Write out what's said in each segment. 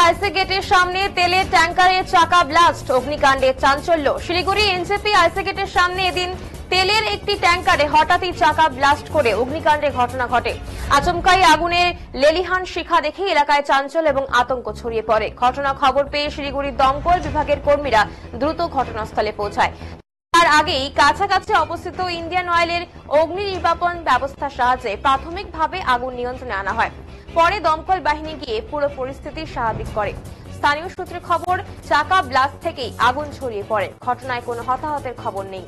আইসি গেটের সামনে তেলের ট্যাঙ্কারের চাকা ব্লাস্ট, অগ্নিকাণ্ডে চাঞ্চল্য। শিলিগুড়ি এনজেপি আইসি গেটের সামনে এদিন তেলের একটি ট্যাঙ্কারে হঠাৎই চাকা ব্লাস্ট করে অগ্নিকাণ্ডের ঘটনা ঘটে। আচমকাই আগুনের লেলিহান শিখা দেখে এলাকায় চাঞ্চল্য এবং আতঙ্ক ছড়িয়ে পড়ে। ঘটনা খবর পেয়ে শিলিগুড়ির দমকল বিভাগের কর্মীরা দ্রুত ঘটনাস্থলে পৌঁছায়। তার আগেই কাছাকাছি অবস্থিত ইন্ডিয়ান অয়েলের অগ্নি নির্বাপন ব্যবস্থার সাহায্যে প্রাথমিকভাবে আগুন নিয়ন্ত্রণে আনা হয়। পরে দমকল বাহিনী গিয়ে পুরো পরিস্থিতি স্বাভাবিক করে। স্থানীয় সূত্রে খবর, চাকা ব্লাস্ট থেকেই আগুন ছড়িয়ে পড়ে। ঘটনায় কোনো হতাহতের খবর নেই।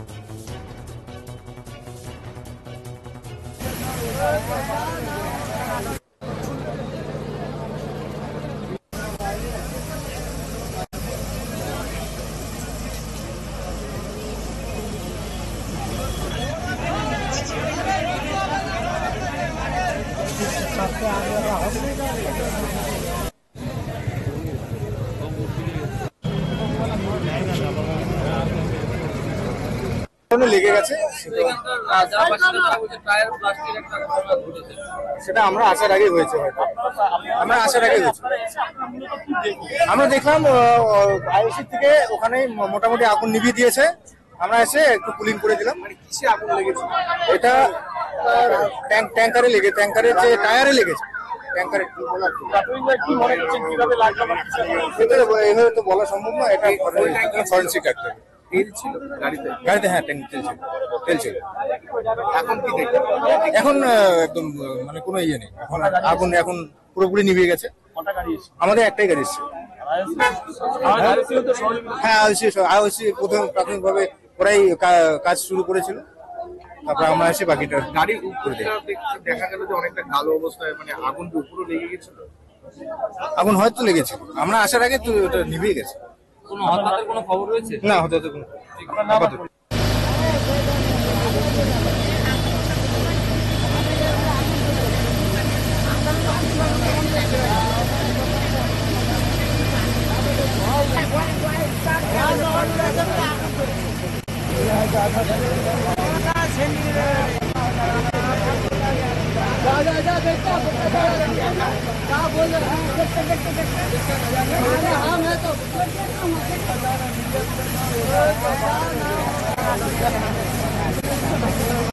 লেগে গেছে সেটা আমরা আসার আগে হয়েছে, হয়তো আমরা আসার আগে হয়েছে। আমরা দেখলাম আইওসি থেকে ওখানে মোটামুটি আগুন নিভিয়ে দিয়েছে। আমরা এসে একটু কুলিং করে দিলাম। মানে কিসে আগুন লেগেছে? এটা ট্যাঙ্কারে লেগে, ট্যাঙ্কারের যে টায়ারে লেগেছে। ট্যাঙ্কারে এইভাবে তো বলা সম্ভব না, এটা ফরেনসিক একটা তেল ছিল গাড়িতে। হ্যাঁ, তেল ছিল। এখন কি দেখবেন? এখন একদম মানে কোনো ইয়ে নেই, এখন আগুন এখন পুরোপুরি নিভিয়ে গেছে। আমাদের একটাই গাড়ি এসছে। হ্যাঁ, আইওসি প্রথম প্রাথমিকভাবে ওরাই কাজ শুরু করেছিল, তারপর আমরা এসে বাকিটা গাড়ির উপরে দেখা গেল যে অনেকটা কালো অবস্থায়, মানে আগুন উপরে লেগে গেছিল। আগুন হয়তো লেগেছে, আমরা আসার আগে তো ওটা নিভিয়ে গেছে। কোনো হতাহতের কোনো খবর রয়েছে? না, হতাহতের কোনো আপাতত। क्या बोल रहे हैं? हम है तो